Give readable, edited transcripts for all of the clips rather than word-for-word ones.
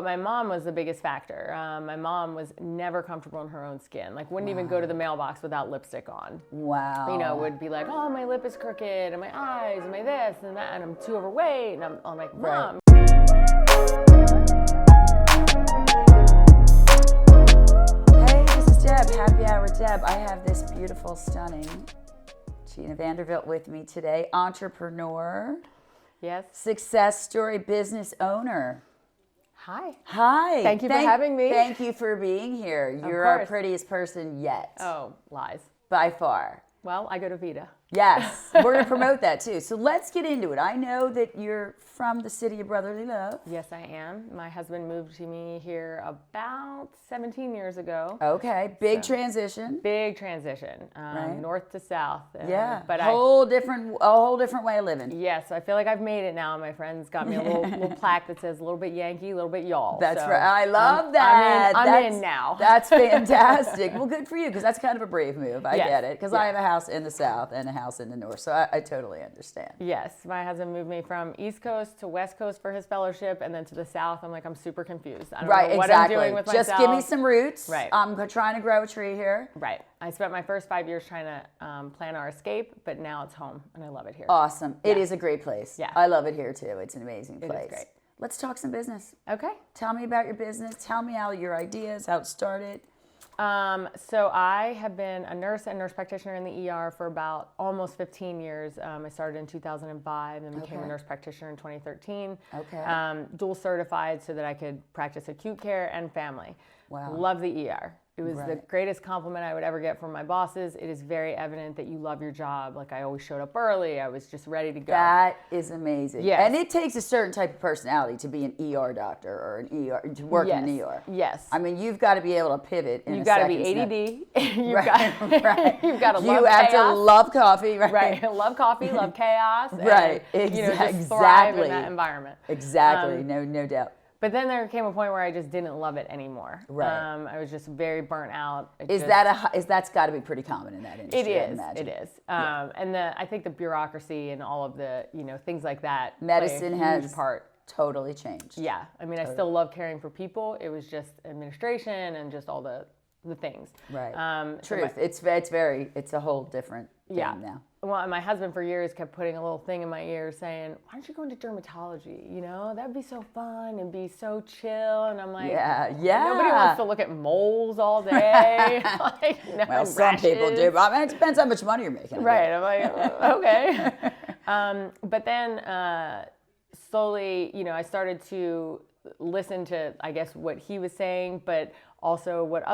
my mom was the biggest factor. My mom was never comfortable in her own skin. Like, wouldn't even go to the mailbox without lipstick on. Wow. You know, would be like, oh, my lip is crooked, and my eyes, and my this, and that, and I'm too overweight. And I'm like, Mom. Hey, this is Deb, Happy Hour Deb. I have this beautiful, stunning Gina Vanderfvelt with me today. Entrepreneur. Yes. Success story business owner. Hi. Hi. Thank you for having me. Thank you for being here. You're our prettiest person yet. Oh, lies. By far. Well, I go to Vita. Yes, we're going to promote that too. So let's get into it. I know that you're from the city of brotherly love. Yes, I am. My husband moved to me here about 17 years ago. Okay, big transition. Big transition, Right. North to south. Yeah, but a whole different way of living. Yes, I feel like I've made it now. My friends got me a little plaque that says a little bit Yankee, a little bit y'all. That's so right. I love that. I'm in now. That's fantastic. Well, good for you, because that's kind of a brave move. I Yes. get it, because I have a house in the south and a house in the north, so I totally understand. Yes, my husband moved me from East Coast to West Coast for his fellowship, and then to the South. I'm like, I'm super confused. I don't know what I'm doing with myself. Just give me some roots. Right. I'm trying to grow a tree here. Right. I spent my first 5 years trying to plan our escape, but now it's home, and I love it here. Awesome. It is a great place. Yeah. I love it here too. It's an amazing place. It is great. Let's talk some business. Okay. Tell me about your business. Tell me all your ideas, how it started. So I have been a nurse and nurse practitioner in the ER for about almost 15 years. I started in 2005 and became a nurse practitioner in 2013. Okay. Dual certified so that I could practice acute care and family. Wow. Love the ER. It was the greatest compliment I would ever get from my bosses. It is very evident that you love your job. Like, I always showed up early. I was just ready to go. That is amazing. Yes. And it takes a certain type of personality to be an ER doctor or an ER, to work in an ER. Yes. I mean, you've got to be able to pivot in You've a got to second. be ADD. You've Right. You've got to love You have chaos. to love coffee, right? Right. Love coffee, love chaos. Right. And, you know, just Exactly. thrive in that environment. Exactly. No doubt. But then there came a point where I just didn't love it anymore. Right. I was just very burnt out. That's got to be pretty common in that industry? It I is. imagine. It is. And I think the bureaucracy and all of the things like that. Medicine play a huge has part. Totally changed. Yeah. I mean, I still love caring for people. It was just administration and just all the things. Right. So Truth. It's a whole different thing now. Well, my husband for years kept putting a little thing in my ear saying, why don't you go into dermatology? You know, that'd be so fun and be so chill. And I'm like, yeah. Nobody wants to look at moles all day. Well, some people do. But I mean, it depends how much money you're making. Right. I'm like, okay. But then slowly, I started to listen to, I guess, what he was saying, but also what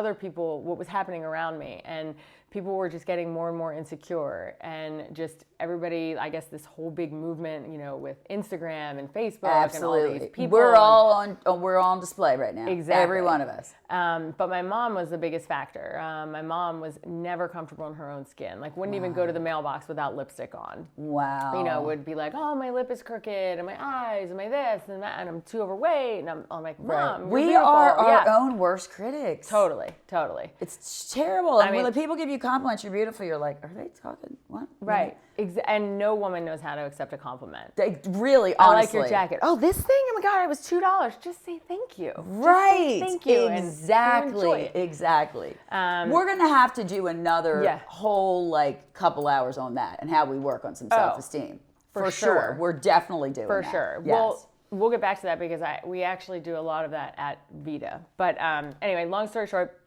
was happening around me. And people were just getting more and more insecure, and just everybody, I guess, this whole big movement, with Instagram and Facebook. Absolutely. And all these people. We're all on display right now. Exactly. Every one of us. But my mom was the biggest factor. My mom was never comfortable in her own skin. Like, wouldn't even go to the mailbox without lipstick on. Wow. Would be like, oh, my lip is crooked, and my eyes, and my this, and that, and I'm too overweight. And I'm like, Mom, we you're are beautiful. our own worst critics. Totally. It's terrible. I mean, when people give you compliments, you're beautiful, you're like, are they talking? What? Right. And no woman knows how to accept a compliment. They really, honestly. I like your jacket. Oh, this thing? Oh my God, it was $2. Just say thank you. Right. Just say thank you. Exactly. Exactly. We're going to have to do another whole couple hours on that and how we work on some self-esteem. For sure. We're definitely doing that. For sure. Yes. Well, we'll get back to that because we actually do a lot of that at Vita. But anyway, long story short,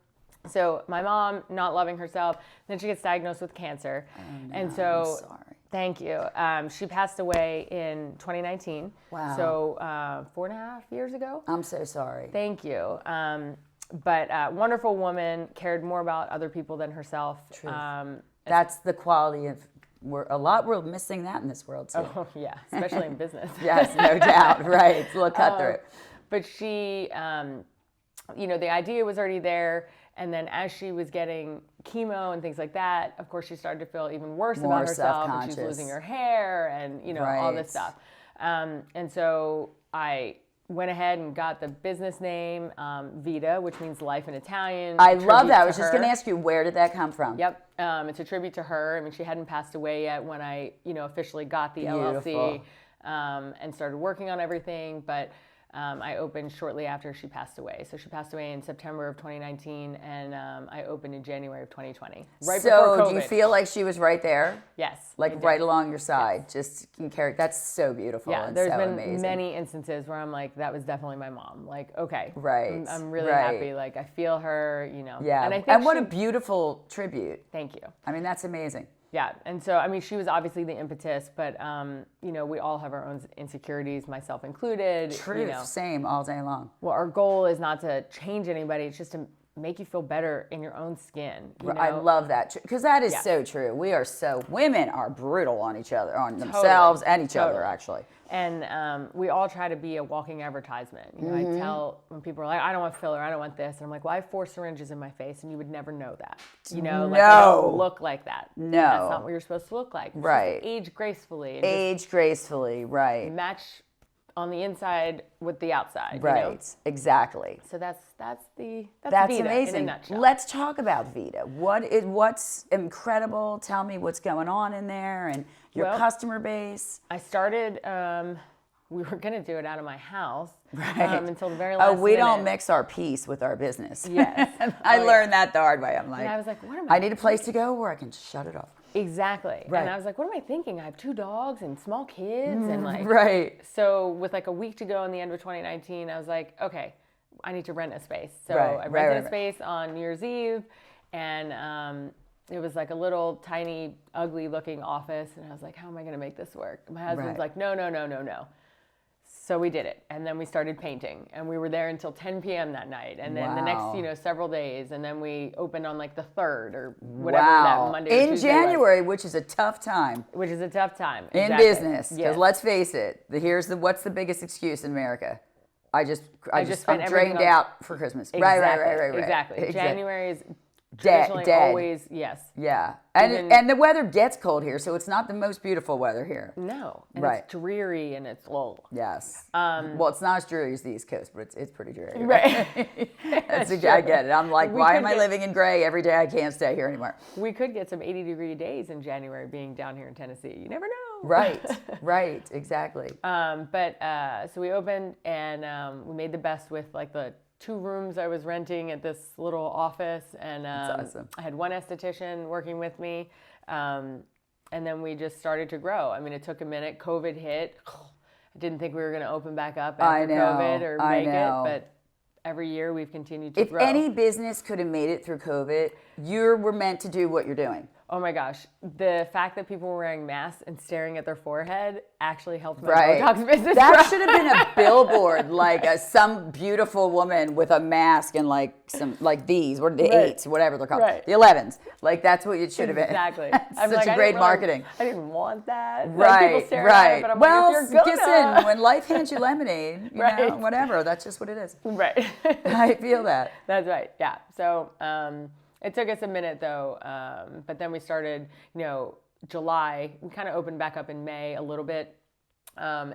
so my mom not loving herself, then she gets diagnosed with cancer. Oh, no, and so, I'm sorry. Thank you. She passed away in 2019. Wow. So 4.5 years ago. I'm so sorry. Thank you. But wonderful woman, cared more about other people than herself. Truth. That's the quality of, we're missing that in this world too. Oh yeah, especially in business. Yes, no doubt. Right. It's a little cutthroat. But she, the idea was already there. And then as she was getting chemo and things like that, of course, she started to feel even worse about herself. And she's losing her hair and, all this stuff. And so I went ahead and got the business name Vita, which means life in Italian. I love that. I was just going to ask you, where did that come from? Yep. It's a tribute to her. I mean, she hadn't passed away yet when I, officially got the LLC and started working on everything. But I opened shortly after she passed away. So she passed away in September of 2019, and I opened in January of 2020, right before COVID. So do you feel like she was right there? Yes. Like right along your side, just can carry. That's so beautiful. Yeah, and there's so been amazing. many instances where I'm like, that was definitely my mom. Like, okay, right. I'm really happy. Like, I feel her, Yeah, and I think what a beautiful tribute. Thank you. I mean, that's amazing. Yeah, and so, I mean, she was obviously the impetus, but, we all have our own insecurities, myself included. Truth, same, all day long. Well, our goal is not to change anybody, it's just to make you feel better in your own skin. I love that, because that is so true. Women are brutal on each other, on themselves and each other, actually. And we all try to be a walking advertisement. I tell when people are like, I don't want filler, I don't want this. And I'm like, well, I have 4 syringes in my face and you would never know that. Like, I don't look like that. No. That's not what you're supposed to look like. You're right. Age gracefully. Age gracefully, right. Match on the inside with the outside. Right, exactly. So that's Vita amazing. in a nutshell. Let's talk about Vita. What's incredible? Tell me what's going on in there and your customer base. I started, we were going to do it out of my house until the very last minute. We don't mix our peace with our business. Yes. I learned that the hard way. I'm like, and I was like, what am I need a place to go where I can shut it off. Exactly. Right. And I was like, what am I thinking? I have 2 dogs and small kids and like. Right. So with like a week to go in the end of 2019, I was like, okay, I need to rent a space. So I rented a space on New Year's Eve, and it was like a little tiny, ugly looking office. And I was like, how am I going to make this work? My husband's like, no. So we did it, and then we started painting, and we were there until 10 p.m. that night, and then the next, several days, and then we opened on like the 3rd or whatever that Monday or Tuesday January, which is a tough time. Which is a tough time in business, because let's face it, what's the biggest excuse in America? I'm drained out for Christmas. Right. Exactly. January is traditionally always Yeah. And the weather gets cold here, so it's not the most beautiful weather here. No. And it's dreary and it's low. Yes. Well, it's not as dreary as the East Coast, but it's pretty dreary. Right. I get it. I'm like, why am I living in gray every day? I can't stay here anymore. We could get some 80-degree days in January being down here in Tennessee. You never know. Right. Exactly. So we opened and we made the best with like the 2 rooms I was renting at this little office, and That's awesome. I had 1 esthetician working with me, and then we just started to grow. I mean, it took a minute. COVID hit. I didn't think we were going to open back up after COVID or make it, but every year we've continued to grow. If any business could have made it through COVID, you were meant to do what you're doing. Oh my gosh. The fact that people were wearing masks and staring at their forehead actually helped my Botox business. That should have been a billboard, like some beautiful woman with a mask and like some, like these, what are the 8s, whatever they're called, the 11s. Like that's what it should have been. Exactly. Such a great marketing. I didn't want that. Right, people staring at it, but I'm like, if you're listen, when life hands you lemonade, you know, whatever, that's just what it is. Right. I feel that. That's right, yeah. So, it took us a minute though, but then we started, July. We kind of opened back up in May a little bit.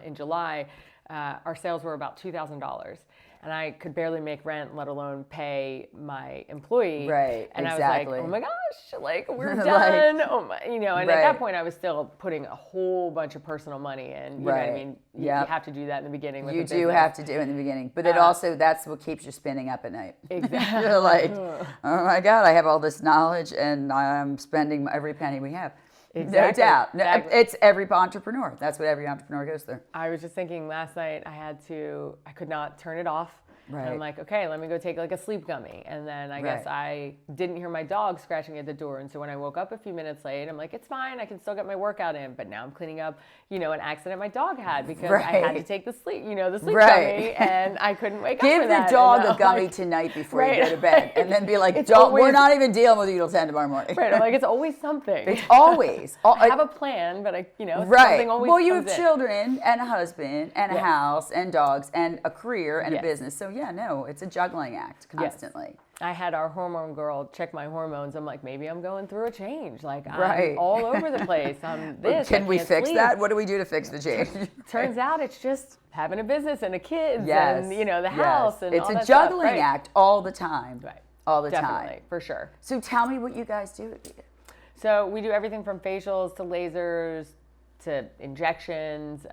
In July, our sales were about $2,000, and I could barely make rent, let alone pay my employee. Right, and exactly. I was like, oh my gosh, like we're done. And at that point I was still putting a whole bunch of personal money in. You know what I mean? You have to do that in the beginning with You the do business. have to do it in the beginning, but it also, that's what keeps you spinning up at night. Exactly. You're like, oh my God, I have all this knowledge and I'm spending every penny we have. Exactly. No doubt. Exactly. It's every entrepreneur. That's what every entrepreneur goes through. I was just thinking last night I could not turn it off. Right. And I'm like, okay, let me go take like a sleep gummy. And then I guess I didn't hear my dog scratching at the door. And so when I woke up a few minutes late, I'm like, it's fine. I can still get my workout in. But now I'm cleaning up, an accident my dog had because I had to take the sleep gummy, and I couldn't wake up Give for that. the dog a gummy tonight before you go to bed. And then be like, we're not even dealing with you till 10 tomorrow morning. Right. I'm like, it's always something. It's always. I have a plan, but something always Well, you comes have in. children and a husband and a house and dogs and a career and a business. So it's a juggling act constantly. Yes. I had our hormone girl check my hormones. I'm like, maybe I'm going through a change. Like I'm all over the place. I'm this. Can we fix that? What do we do to fix the change? Turns out it's just having a business and a kids and the house and it's all a that juggling stuff. act all the time. Right. All the Definitely, time. for sure. So tell me what you guys do. So we do everything from facials to lasers to injections.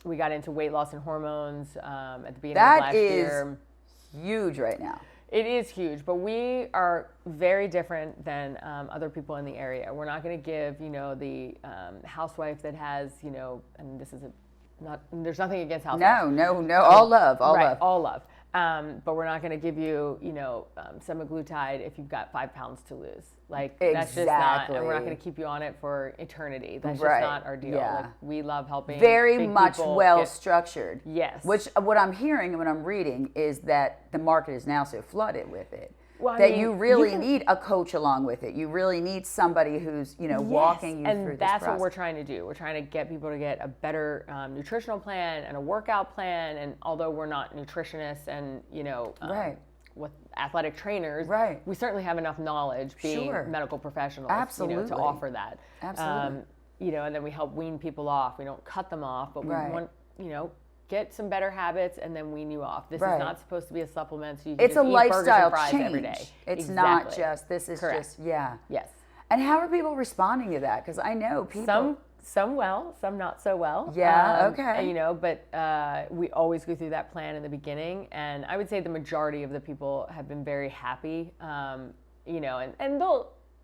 we got into weight loss and hormones at the beginning of last year. That is huge right now. It is huge, but we are very different than other people in the area. We're not going to give, the housewife that has, and this is there's nothing against housewives. No. All love. All love. But we're not going to give you, semaglutide if you've got 5 pounds to lose. Like, that's just not, and we're not going to keep you on it for eternity. That's just not our deal. Yeah. Like, we love helping. Very much well structured. Yes. Which, what I'm hearing and what I'm reading is that the market is now so flooded with it. Well, you really need a coach along with it. You really need somebody who's, walking you through this process. And that's what we're trying to do. We're trying to get people to get a better nutritional plan and a workout plan. And although we're not nutritionists and, with athletic trainers, we certainly have enough knowledge being medical professionals, to offer that. Absolutely. And then we help wean people off. We don't cut them off, but we want, get some better habits and then wean you off. This is not supposed to be a supplement, so you can it's just a eat lifestyle burgers and fries change. every day. It's not just, this is just, Yes. And how are people responding to that? Because I know people... Some well, some not so well. Yeah, okay. But we always go through that plan in the beginning, and I would say the majority of the people have been very happy. And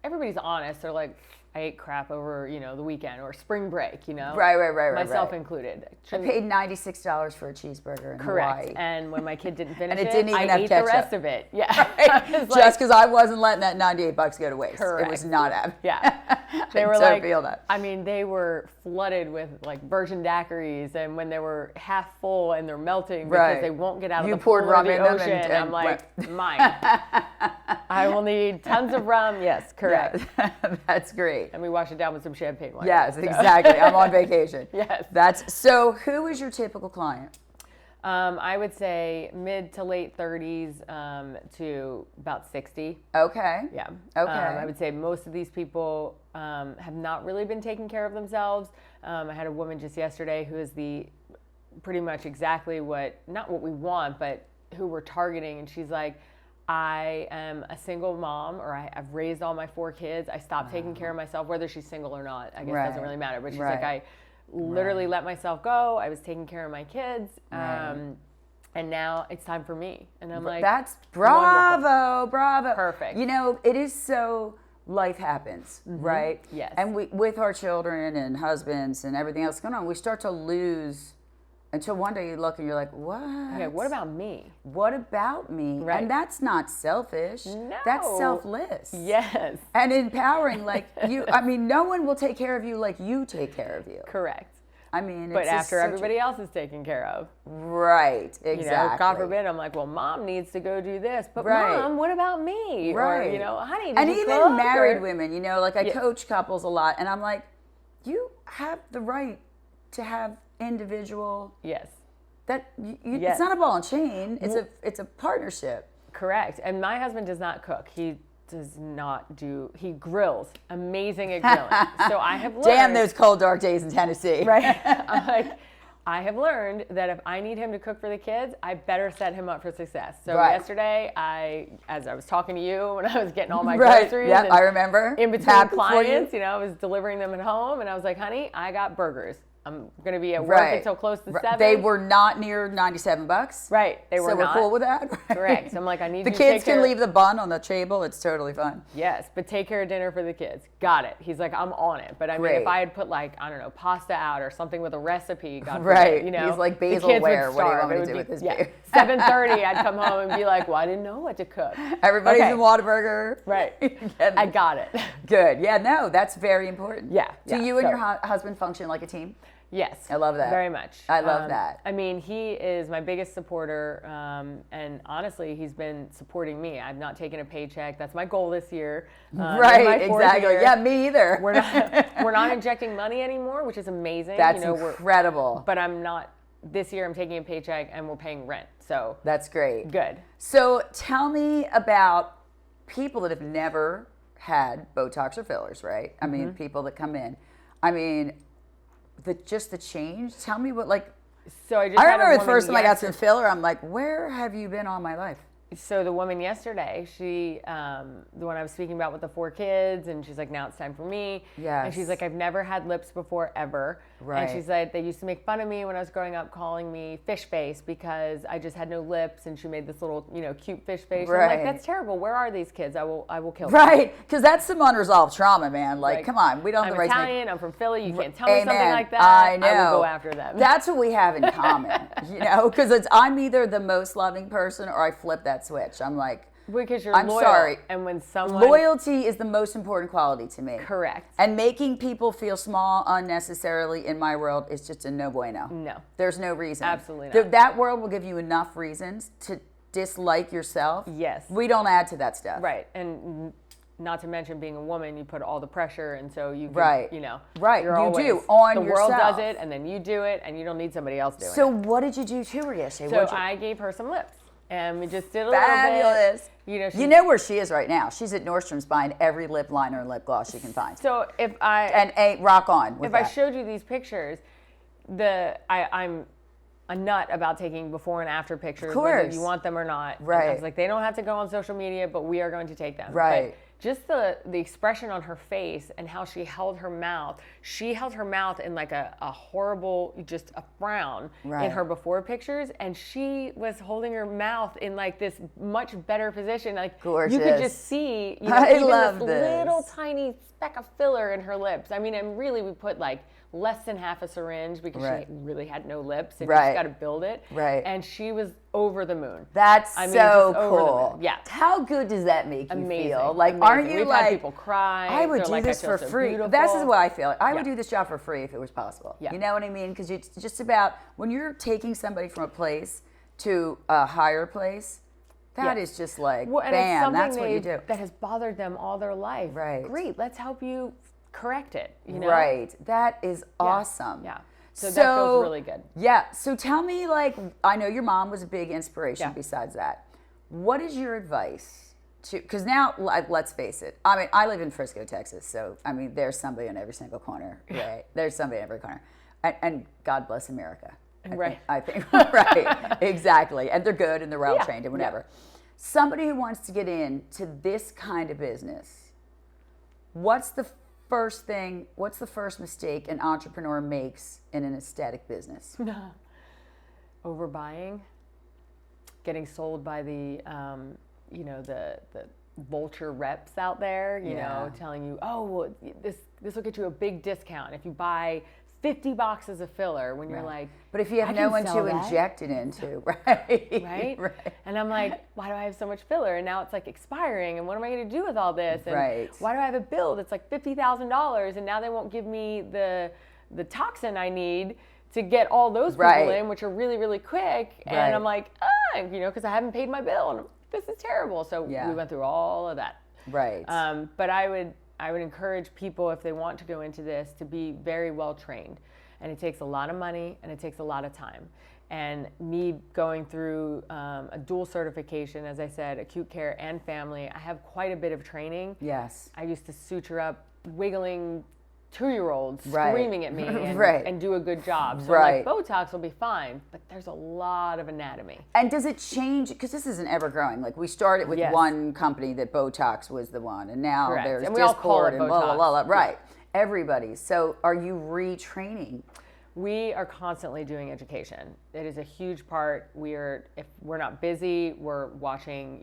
everybody's honest. They're like, I ate crap over, the weekend or spring break, Right. Myself included. I paid $96 for a cheeseburger in Hawaii. And when my kid didn't finish and it didn't even I have ate ketchup. the rest of it. Yeah. Just because I wasn't letting that $98 go to waste. Correct. It was not happening. Yeah. They were feel that. I mean, they were flooded with like virgin daiquiris, and when they were half full and they're melting because they won't get out of the pool or the ocean, and I'm like, mine. I will need tons of rum. Yes, correct. Yeah, that's great. And we wash it down with some champagne wine. Yes, exactly. I'm on vacation. Yes. So who is your typical client? I would say mid to late 30s to about 60. Okay. Yeah. Okay. I would say most of these people have not really been taking care of themselves. I had a woman just yesterday who is pretty much exactly not what we want, but who we're targeting. And she's like, I am a single mom, or I've raised all my 4 kids. I stopped taking care of myself, whether she's single or not. I guess it doesn't really matter. But she's like, I literally let myself go. I was taking care of my kids. And now it's time for me. And I'm like, that's bravo. Perfect. It is so, life happens, right? Yes. And with our children and husbands and everything else going on, we start to lose until one day you look and you're like, what? Yeah, what about me? What about me? Right. And that's not selfish. No. That's selfless. Yes. And empowering, no one will take care of you like you take care of you. Correct. But after everybody else is taken care of. Right, exactly. God forbid, I'm like, well, mom needs to go do this. But mom, what about me? Right. Or, honey, and you even cook? married women, I coach couples a lot. And I'm like, you have the right to have individual. Yes. It's not a ball and chain. It's a partnership. Correct. And my husband does not cook. He grills. Amazing at grilling. So I have learned. Damn those cold, dark days in Tennessee. Right. I'm like, I have learned that if I need him to cook for the kids, I better set him up for success. So yesterday, as I was talking to you when I was getting all my groceries. Yeah, I remember. In between clients, I was delivering them at home, and I was like, honey, I got burgers. I'm going to be at work until close to 7. They were not near $97. Right. They were not. So we're cool with that? Right. Correct. So I'm like, I need the you to kids take can leave the bun on the table. It's totally fine. Yes, but take care of dinner for the kids. Got it. He's like, I'm on it. But I mean, if I had put pasta out or something with a recipe, God forbid, He's like, Basilware, what do you want me to do with this beer? 7:30, I'd come home and be like, well, I didn't know what to cook. Everybody's in Whataburger. Right. I got it. Good. Yeah, no, that's very important. Yeah. Do you and your husband function like a team? Yes. I love that. Very much. I love that. I mean, he is my biggest supporter, and honestly, he's been supporting me. I've not taken a paycheck. That's my goal this year. Right, exactly. Yeah, me either. We're not injecting money anymore, which is amazing. That's incredible. But this year I'm taking a paycheck and we're paying rent. So that's great. Good. So tell me about people that have never had Botox or fillers, right? I mean, people that come in. I mean, the change. Tell me what, So I remember the first time I got some filler, I'm like, where have you been all my life? So the woman yesterday, she, the one I was speaking about with the 4 kids, and she's like, now it's time for me. Yes. And she's like, I've never had lips before, ever. Right. And she's like, they used to make fun of me when I was growing up, calling me fish face because I just had no lips, and she made this little, cute fish face. Right. I'm like, that's terrible. Where are these kids? I will kill them. Right, because that's some unreunresolved trauma, man. Like, Right. come on, we don't have I'm the right to make... Italian. I'm from Philly. You can't tell me something Amen. like that. I know. I will go after them. That's what we have in common, because I'm either the most loving person or I flip that switch. I'm like, because you're I'm loyal. sorry. And when someone... Loyalty is the most important quality to me. Correct. And making people feel small unnecessarily in my world is just a no bueno. No. There's no reason. Absolutely not. That world will give you enough reasons to dislike yourself. Yes. We don't add to that stuff. Right. And not to mention being a woman, you put all the pressure, and so you can, Right. Right. you're You always, do on the yourself. world does it, and then you do it, and you don't need somebody else doing So it. what did you do to her yesterday? So I gave her some lips, and we just did a little Fabulous. bit. You know where she is right now. She's at Nordstrom's buying every lip liner and lip gloss she can find. So if I And rock on with if that. I showed you these pictures, I'm a nut about taking before and after pictures, whether course. you want them or not. And Right. I was like, they don't have to go on social media, but we are going to take them. Right. But just the expression on her face and how she held her mouth. She held her mouth in like a horrible, just a frown Right. in her before pictures, and she was holding her mouth in like this much better position. Like you could Gorgeous. just see, I even love this this. little tiny speck of filler in her lips. I mean, and really we put like less than half a syringe because Right. she really had no lips, and Right. you just got to build it. Right. And she was over the moon. That's I mean, so just over the cool. moon. Yeah. How good does that make you Amazing. feel? Like, Amazing. aren't you We've like... had people cry. I would They're do like, this I for feel so free. beautiful. This is what I feel. I would Yeah. do this job for free if it was possible. Yeah. You know what I mean? Because it's just about when you're taking somebody from a place to a higher place, that Yeah. is just like, Well, and it's bam, something that's what you do. that has bothered them all their life. Right. Great. Let's help you correct it. Right. That is Yeah. awesome. Yeah. So that feels really good. Yeah. So tell me, like, I know your mom was a big inspiration Yeah. besides that. What is your advice to, because now, let's face it, I mean, I live in Frisco, Texas, so, I mean, there's somebody on every single corner, right? There's somebody in every corner. And God bless America. Right. I think, right, exactly. And they're good and they're well trained and Yeah. whatever. Somebody who wants to get into this kind of business, what's the first mistake an entrepreneur makes in an aesthetic business? Overbuying, getting sold by the vulture reps out there, you know, telling you, oh, well, this will get you a big discount if you buy 50 boxes of filler, when you're like, but if you have I no can one sell to that. inject it into, right? right? And I'm like, why do I have so much filler? And now it's like expiring, and what am I going to do with all this? And Right. why do I have a bill that's like $50,000, and now they won't give me the toxin I need to get all those people Right. in, which are really, really quick. And Right. I'm like, because I haven't paid my bill, and this is terrible. So Yeah. we went through all of that. Right. But I would encourage people, if they want to go into this, to be very well trained. And it takes a lot of money, and it takes a lot of time. And me going through a dual certification, as I said, acute care and family, I have quite a bit of training. Yes. I used to suture up wiggling 2-year-olds Right. screaming at me and, Right. and do a good job. So Right. like Botox will be fine, but there's a lot of anatomy. And does it change? Because this isn't ever growing. Like, we started with Yes. one company that Botox was the one, and now Correct. there's And we all call Discord it and blah, blah, Botox. blah, blah. Right. Everybody. So are you retraining? We are constantly doing education. It is a huge part. If we're not busy, we're watching,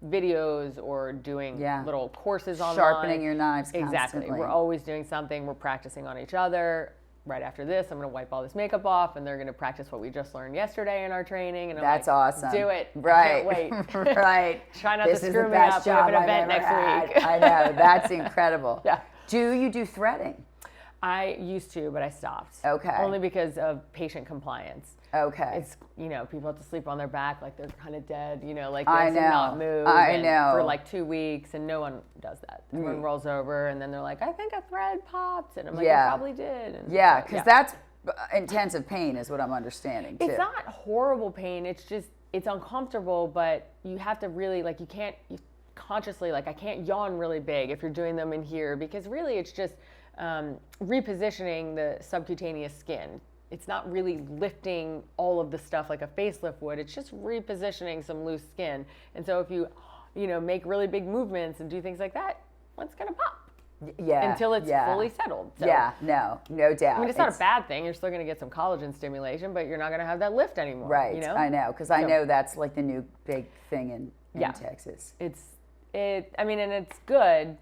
videos or doing Yeah. little courses online. Sharpening your knives Exactly. constantly. We're always doing something. We're practicing on each other. Right after this, I'm going to wipe all this makeup off, and they're going to practice what we just learned yesterday in our training. And I'm That's like, awesome. Do it. Right. I can't wait. Right. Try not This to is screw the me up. best We have an job I've event ever next had. week. I know. That's incredible. Yeah. Do you do threading? I used to, but I stopped. Okay. Only because of patient compliance. Okay. It's, people have to sleep on their back like they're kind of dead, like I this and know. not move. I and know. For like 2 weeks, and no one does that. Everyone rolls over, and then they're like, I think a thread popped. And I'm like, Yeah. it probably did. And Yeah, so, because that's intensive pain is what I'm understanding, too. It's not horrible pain. It's just, it's uncomfortable, but you have to really, you can't consciously, I can't yawn really big if you're doing them in here, because really it's just repositioning the subcutaneous skin. It's not really lifting all of the stuff like a facelift would. It's just repositioning some loose skin. And so if you, make really big movements and do things like that, what's going to pop? Yeah. Until it's fully settled. So, yeah, no doubt. I mean, it's not a bad thing. You're still going to get some collagen stimulation, but you're not going to have that lift anymore. Right. You know? I know, because I know that's like the new big thing in Texas. I mean, and it's good,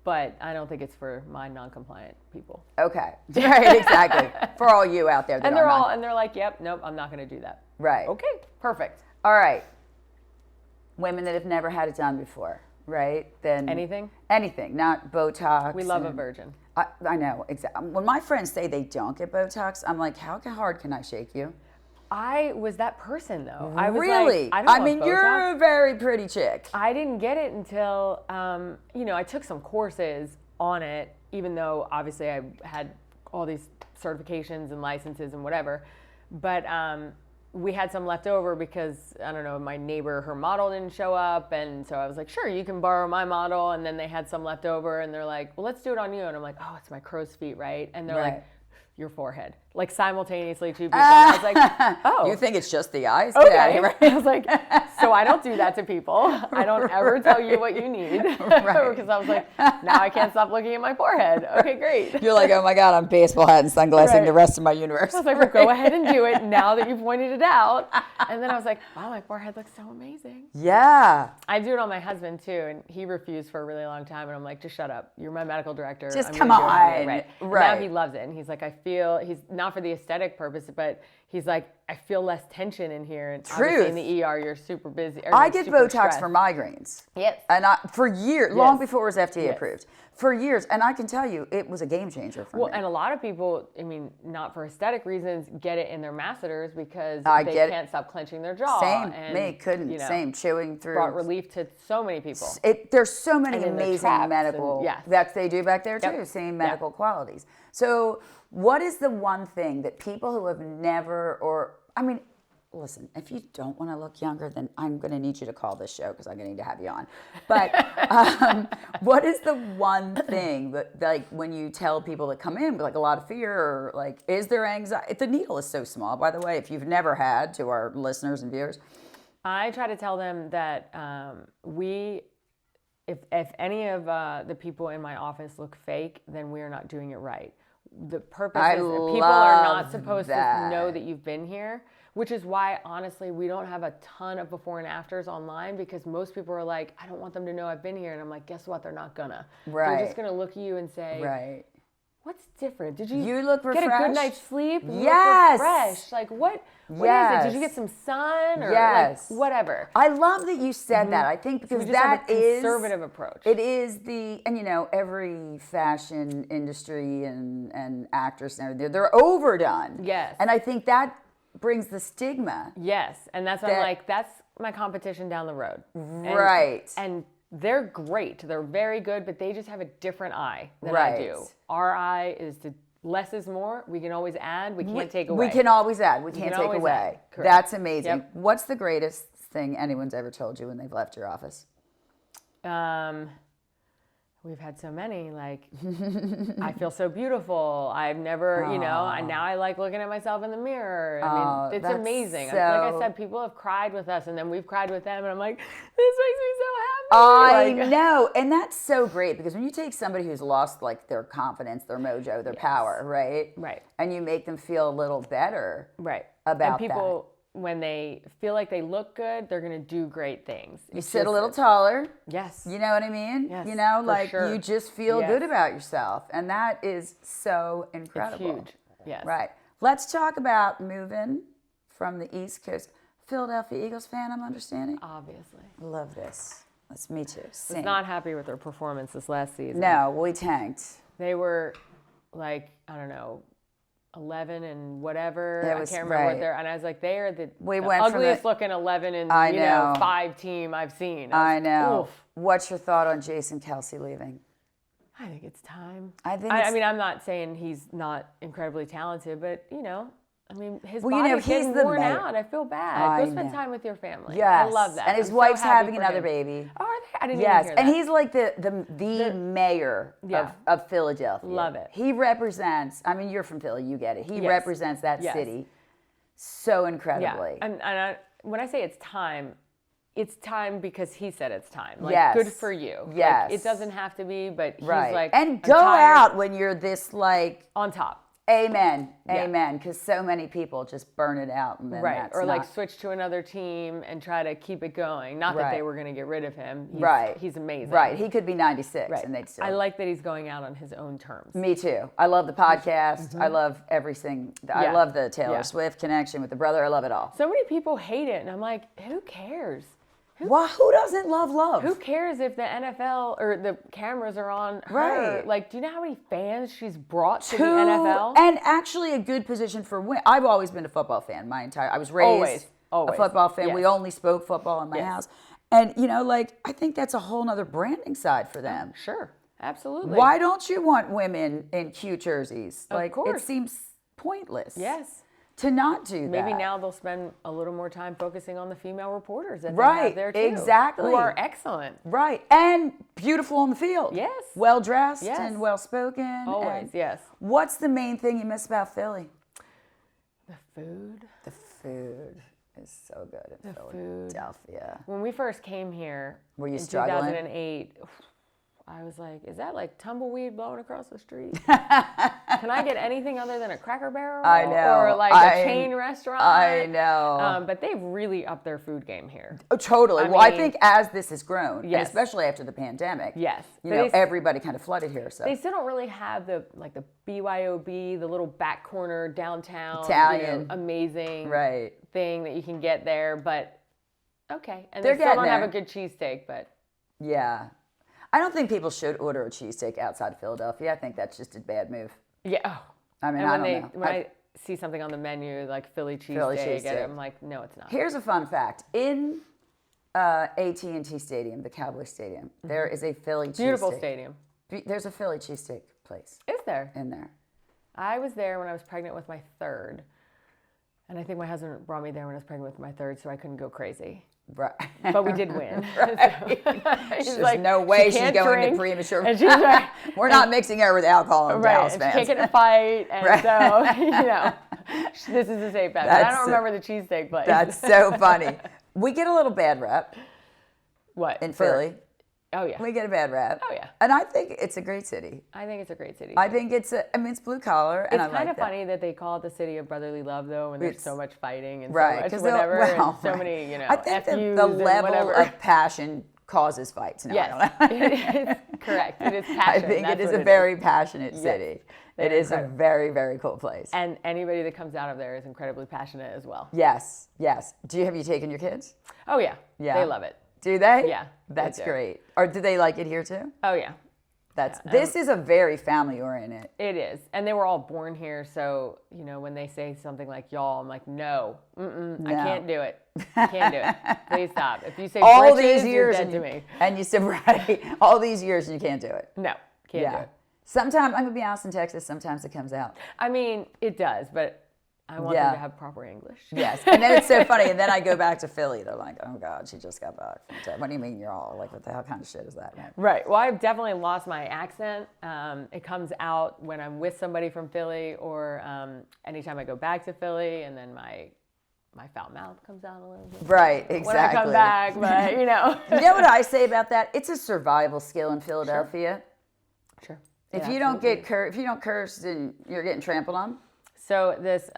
but I don't think it's for my non-compliant people. Okay. Right, exactly. For all you out there that and they're like, yep, nope, I'm not going to do that. Right. Okay, perfect. All right. Women that have never had it done before, right? Then Anything, not Botox. we love a virgin. I know, exactly. When my friends say they don't get Botox, I'm like, how hard can I shake you? I was that person though. I was Really? like, I mean, want Botox. you're a very pretty chick. I didn't get it until, I took some courses on it, even though obviously I had all these certifications and licenses and whatever. But we had some left over because, I don't know, my neighbor, her model didn't show up. And so I was like, sure, you can borrow my model. And then they had some left over and they're like, well, let's do it on you. And I'm like, oh, it's my crow's feet, right? And they're like, your forehead, like simultaneously two people. And I was like, oh. You think it's just the eyes? Okay. Right? I was like, so I don't do that to people. I don't ever tell you what you need. Right. Because I was like, now I can't stop looking at my forehead. Okay, great. You're like, oh my God, I'm baseball hat and sunglassing Right. the rest of my universe. I was like, well, go ahead and do it now that you've pointed it out. And then I was like, wow, my forehead looks so amazing. Yeah. I do it on my husband too, and he refused for a really long time. And I'm like, just shut up. You're my medical director. Just I'm come gonna do it on. anyway. Right. Right. Now he loves it, and he's like, he's not for the aesthetic purpose, but he's like, I feel less tension in here. And obviously in the ER, you're super busy. I get super Botox stressed. for migraines. Yes. And for years, long Yes. before it was FDA approved. For years. And I can tell you, it was a game changer for me. And a lot of people, I mean, not for aesthetic reasons, get it in their masseters because they can't stop clenching their jaw. Same. And, Me, couldn't. Same. Chewing through. Brought relief to so many people. There's so many And amazing medical that they do back there too. Same medical qualities. So what is the one thing that people who have never, listen, if you don't want to look younger, then I'm going to need you to call this show because I'm going to need to have you on. But what is the one thing that, like, when you tell people that come in with like a lot of fear, or like, is there anxiety? The needle is so small, by the way, if you've never had, to our listeners and viewers. I try to tell them that if any of the people in my office look fake, then we are not doing it right. The purpose is that people are not supposed to know that you've been here, which is why, honestly, we don't have a ton of before and afters online, because most people are like, I don't want them to know I've been here. And I'm like, guess what? They're not gonna. Right. They're just gonna look at you and say, right. What's different? Did you look refreshed? Get a good night's sleep? You Yes. look refreshed. Like, what is it? Did you get some sun? Or like, whatever. I love that you said that. I think because we just have a conservative approach. It is every fashion industry and actress and everything, they're overdone. Yes. And I think that brings the stigma. Yes. And that's why I'm like, that's my competition down the road. Right. And they're great. They're very good, but they just have a different eye than I do. Our eye is to less is more. We can always add. We can't take away. We can always add. We can't take away. That's amazing. Yep. What's the greatest thing anyone's ever told you when they've left your office? We've had so many, like, I feel so beautiful. I've never, and now I like looking at myself in the mirror. I mean, it's amazing. Like I said, people have cried with us, and then we've cried with them, and I'm like, this makes me so happy. I know. And that's so great, because when you take somebody who's lost, like, their confidence, their mojo, their power, right? Right. And you make them feel a little better about and people, when they feel like they look good, they're going to do great things. You sit a little taller. Yes. You know what I mean? Yes, you just feel good about yourself. And that is so incredible. It's huge. Yes. Right. Let's talk about moving from the East Coast. Philadelphia Eagles fan, I'm understanding? Obviously. Love this. That's me too. I was not happy with their performance this last season. No, we tanked. They were like, I don't know, 11 and whatever. I can't remember what they're, and I was like, they are the ugliest looking 11 and 5 team I've seen. I know. Oof. What's your thought on Jason Kelce leaving? I think it's time. I mean, I'm not saying he's not incredibly talented, but his body's getting worn out. I feel bad. Go spend time with your family. Yes. I love that. And his wife's having another baby. Oh, are they? I didn't even hear that. And he's like the mayor of Philadelphia. Love it. He represents, you're from Philly, you get it. He represents that city so incredibly. Yeah. And when I say it's time, it's time because he said it's time. Like, Yes. good for you. Yes. Like, it doesn't have to be, but he's Right. like, And "I'm go tired." out when you're this like, On top. amen, Yeah. amen, because so many people just burn it out and then Right. that's Or like not- switch to another team and try to keep it going. Not that Right. they were going to get rid of him. He's amazing. Right. He could be 96 Right. and they'd still. I like that he's going out on his own terms. Me too. I love the podcast. I love everything. I Yeah. love the Taylor Yeah. Swift connection with the brother. I love it all. So many people hate it, and I'm like, who cares? Why? Who doesn't love love? Who cares if the NFL or the cameras are on her? Right. Like, do you know how many fans she's brought to the NFL? And actually a good position for women. I've always been a football fan. I was raised Always. a football fan. Yes. We only spoke football in my Yes. house. And, you know, like, I think that's a whole nother branding side for them. Sure, absolutely. Why don't you want women in cute jerseys? Like, it course. seems pointless. Yes. To not do that. Maybe now they'll spend a little more time focusing on the female reporters that they Right, have there too. exactly. Who are excellent. Right. And beautiful on the field. Yes. Well dressed Yes. and well spoken. Always, yes. What's the main thing you miss about Philly? The food. The food is so good in Philadelphia. When we first came here Were you in struggling? 2008, I was like, is that like tumbleweed blowing across the street? Can I get anything other than a Cracker Barrel? I know. Or like a chain restaurant? I know. But they've really upped their food game here. Oh, totally. I I mean- think as this has grown, and Yes. especially after the pandemic, Yes. you But know, they- everybody kind of flooded here. So They still don't really have the BYOB, the little back corner downtown, Italian. amazing right. thing that you can get there. But okay, and They're they still don't getting have a there. good cheesesteak. But Yeah. I don't think people should order a cheesesteak outside of Philadelphia. I think that's just a bad move. yeah, oh. I mean, And I when don't know. when I see something on the menu like Philly Philly cheesesteak, cheesesteak. I'm like, no, it's not. Here's a fun fact. In AT&T Stadium, the Cowboy Stadium, there is a Philly cheesesteak. Beautiful stadium. There's a Philly cheesesteak place Is there? in there. I was there when I was pregnant with my third. And I think my husband brought me there when I was pregnant with my third, so I couldn't go crazy. Right. But we did win. He's There's like, no way "She she's can't going drink." to premature. And she's like, We're not mixing her with alcohol and right, Dallas and she fans. can't get in a fight. And so, you know, this is a safe bet. But I That's- don't remember the cheesesteak place. That's so funny. We get a little bad rep what? in Philly. Oh, yeah. We get a bad rep. Oh, yeah. And I think it's a great city. I think it's a great city. I think it's it's blue collar, and It's I kind like of that. funny that they call it the city of brotherly love, though, when there's It's- so much fighting and Right, so much 'cause whatever, and so right. many, you know, I think FUs the and level whatever. of passion causes fights. No, I don't know. Yes, it's correct. It is I passion. think That's it is what a very passionate city. They're It is a incredible. very, very cool place. And anybody that comes out of there is incredibly passionate as well. Yes, yes. Have you taken your kids? Oh, yeah. Yeah. They love it. Do they? Yeah, they That's do. great. Or do they like it here too? Oh, yeah. This is a very family oriented. It is. And they were all born here. So, you know, when they say something like y'all, I'm like, no, I can't do it. Can't do it. Please stop. If you say All britches, these you're years dead and to me. And you said right. All these years and you can't do it. No, can't do it. Sometimes I'm gonna be honest in Texas. Sometimes it comes out. I mean, it does, but I want them to have proper English. Yes, and then it's so funny. And then I go back to Philly. They're like, "Oh God, she just got back from Texas." What do you mean you're all like? What the hell kind of shit is that, man? Right. Well, I've definitely lost my accent. It comes out when I'm with somebody from Philly, or anytime I go back to Philly, and then my foul mouth comes out a little bit. Right, exactly. When I come back, but you know. You know what I say about that? It's a survival skill in Philadelphia. Sure. If Yeah, you don't absolutely. if you don't curse, then you're getting trampled on. So this,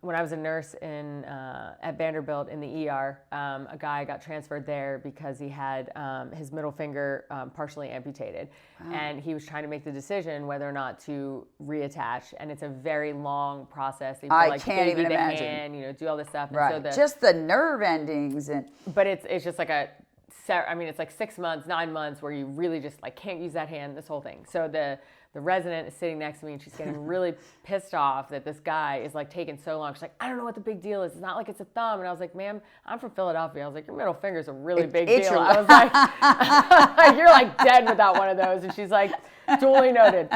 when I was a nurse at Vandervelt in the ER, a guy got transferred there because he had his middle finger partially amputated, and he was trying to make the decision whether or not to reattach, and it's a very long process. You have to, can't baby even the imagine. hand, you know, do all this stuff. Right. And so Just the nerve endings and but it's just like it's like 6 months, 9 months where you really just like can't use that hand, this whole thing. So the resident is sitting next to me and she's getting really pissed off that this guy is like taking so long. She's like, I don't know what the big deal is. It's not like it's a thumb. And I was like, ma'am, I'm from Philadelphia. I was like, your middle finger's a really big it's deal. your- I was like, you're like dead without one of those. And she's like, duly noted.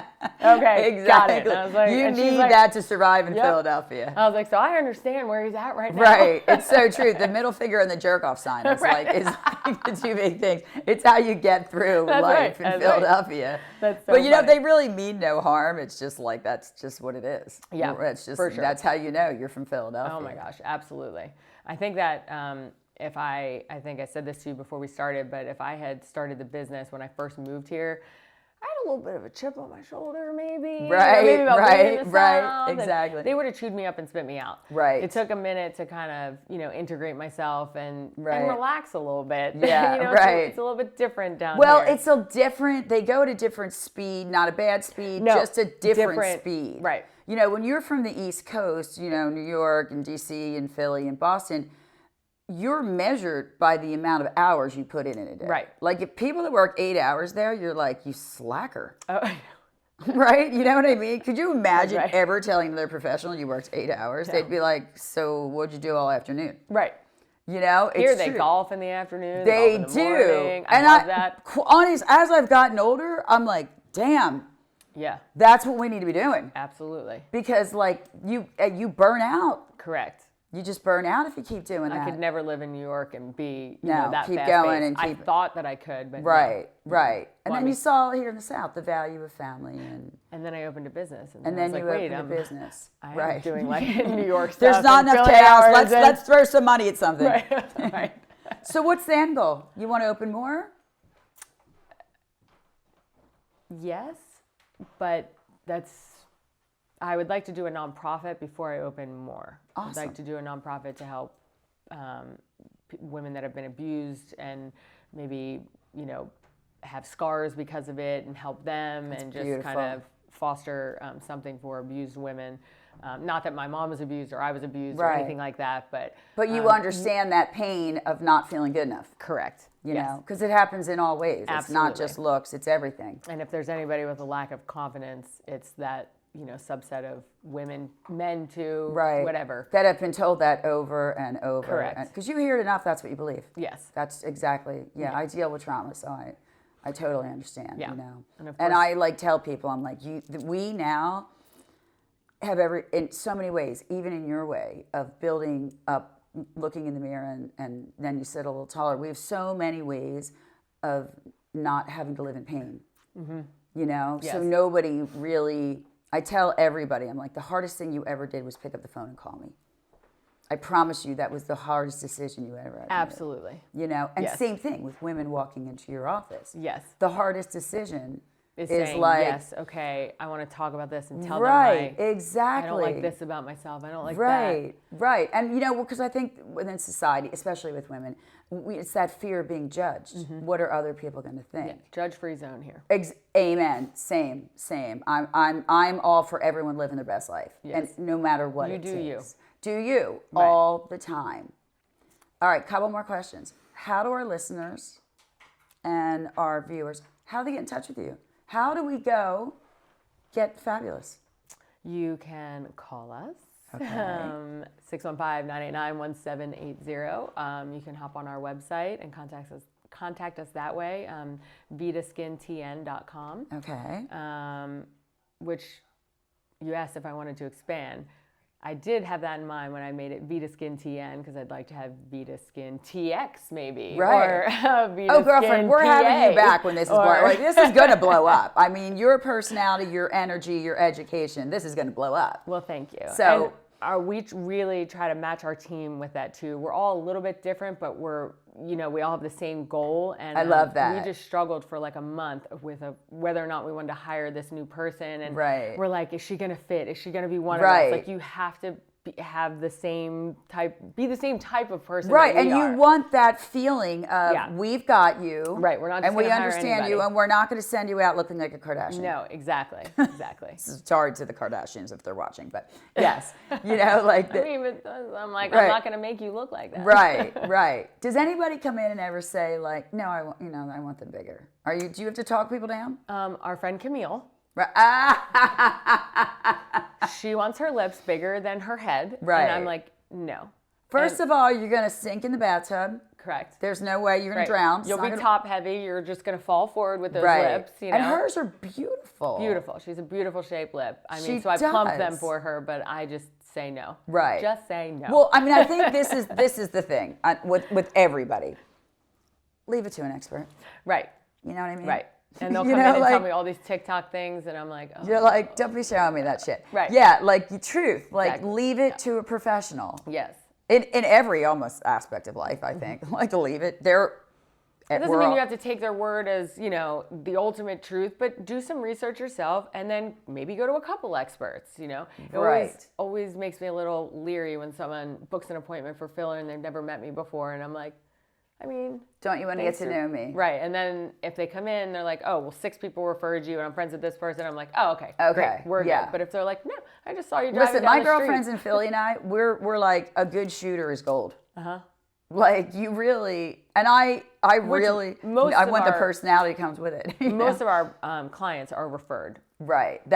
Okay, exactly. got it. And I was like, you and she's need like, that to survive in Yep. Philadelphia. I was like, so I understand where he's at right now. Right. It's so true. The middle finger and the jerk off sign is Right. like the two big things. It's how you get through That's life right. in That's right. Philadelphia. That's so but you know, funny. they really mean no harm. It's just like that's just what it is. Yeah, It's just for sure. that's how you know you're from Philadelphia. Oh my gosh, absolutely. I think that if I think I said this to you before we started, but if I had started the business when I first moved here, I had a little bit of a chip on my shoulder, maybe. Right, maybe about being in the right, South, exactly. They would have chewed me up and spit me out. Right. It took a minute to kind of, integrate myself and Right. relax a little bit. Yeah, right. It's a little bit different down Well, here. it's so different. They go at a different speed, not a bad speed, No, just a different speed. Right. When you're from the East Coast, New York and DC and Philly and Boston, you're measured by the amount of hours you put in a day. Right. Like if people that work 8 hours there, you're like, you slacker. Oh, Right? You know what I mean? Could you imagine Right. ever telling their professional you worked 8 hours? No. They'd be like, so what'd you do all afternoon? right. It's Here they true. golf in the afternoon. They golf in the do. morning. And I love that. Honest, as I've gotten older, I'm like, damn, Yeah, that's what we need to be doing. absolutely. Because like you burn out. Correct. You just burn out if you keep doing that. I could never live in New York and be No, that keep fast-paced. going and I keep- thought that I could, but Right, no. right. And Well, then you saw here in the South the value of family And then I opened a business, and and I then was you like, wait, opened a business. I right. am doing like New York stuff. There's not and enough Philly chaos. hours and- Let's throw some money at something. Right. Right. So what's the end goal? You want to open more? Yes, but I would like to do a nonprofit before I open more. Awesome. I'd like to do a nonprofit to help women that have been abused and maybe, have scars because of it and help them and just beautiful. kind of foster something for abused women. Not that my mom was abused or I was abused or Right. anything like that, but You understand that pain of not feeling good enough. correct. You Yes. know, because it happens in all ways. It's not Absolutely. just looks, it's everything. And if there's anybody with a lack of confidence, it's that, subset of women, men too, Right. whatever. That have been told that over and over. Correct. Because you hear it enough, that's what you believe. Yes. That's exactly, Yeah. I deal with trauma, so I totally understand, Yeah. And And of I like tell people, I'm like, we now have in so many ways, even in your way of building up, looking in the mirror and then you sit a little taller. We have so many ways of not having to live in pain, So Yes. nobody really, I tell everybody, I'm like, the hardest thing you ever did was pick up the phone and call me. I promise you that was the hardest decision you ever had to make. Absolutely. And Yes. same thing with women walking into your office. Yes. The hardest decision Is is saying, like, yes, okay, I want to talk about this and tell right, them exactly. I don't like this about myself. I don't like that. Right, right. And because I think within society, especially with women, it's that fear of being judged. What are other people going to think? Yeah. Judge-free zone here. Amen. Same. I'm all for everyone living their best life, Yes. and no matter what You it do you. takes. Do you Right. all the time? All right, couple more questions. How do our listeners and our viewers, how do they get in touch with you? How do we go get fabulous? You can call us. Okay. 615-989-1780. You can hop on our website and contact us that way, VitaSkinTN.com, Okay. which you asked if I wanted to expand. I did have that in mind when I made it VitaSkin TN because I'd like to have VitaSkin TX maybe. Right. Or VitaSkin Oh, girlfriend, we're having you PA. back when this is this is going to blow up. I mean, your personality, your energy, your education, this is going to blow up. Well, thank you. So- we really try to match our team with that too. We're all a little bit different, but we all have the same goal. And I love that. We just struggled for like a month with whether or not we wanted to hire this new person. And Right. we're like, is she going to fit? Is she going to be one Right. of us? Like you have to have the same type, be the same type of person. Right, that and we are. you want that feeling of Yeah. we've got you. Right, we're not just and we gonna hire understand you, anybody. and we're not going to send you out looking like a Kardashian. No, exactly. Sorry to the Kardashians if they're watching, but yes, like I mean, but I'm like, Right. I'm not going to make you look like that. right. Does anybody come in and ever say like, no, I want them bigger? Do you have to talk people down? Our friend Camille. Right. She wants her lips bigger than her head. Right. And I'm like, no. First of all, you're going to sink in the bathtub. Correct. There's no way you're going Right. to drown. It's You'll not be gonna- top heavy. You're just going to fall forward with those right. lips. And hers are beautiful. Beautiful. She's a beautiful shaped lip. I mean, She so I plump them does. for her, but I just say no. Right. Just say no. Well, I mean, I think this is the thing with everybody. Leave it to an expert. right. You know what I mean? Right. And they'll You come know, in and like- tell me all these TikTok things, and I'm like, oh. You're like, don't be showing me that shit. Right. Yeah, like the truth. Like, Exactly. leave it to a professional. Yes. in every almost aspect of life, I think. Like to leave it. It doesn't mean you have to take their word as, the ultimate truth, but do some research yourself and then maybe go to a couple experts, It always makes me a little leery when someone books an appointment for filler and they've never met me before. And I'm like, don't you want to get to know me? Right. And then if they come in, they're like, oh, well, 6 people referred you and I'm friends with this person. I'm like, oh, okay. Great, we're good. But if they're like, no, I just saw you driving Listen, down my the girlfriends street. in Philly and I, we're like, a good shooter is gold. Like you really, and I want the personality comes with it. Most of our clients are referred. Right.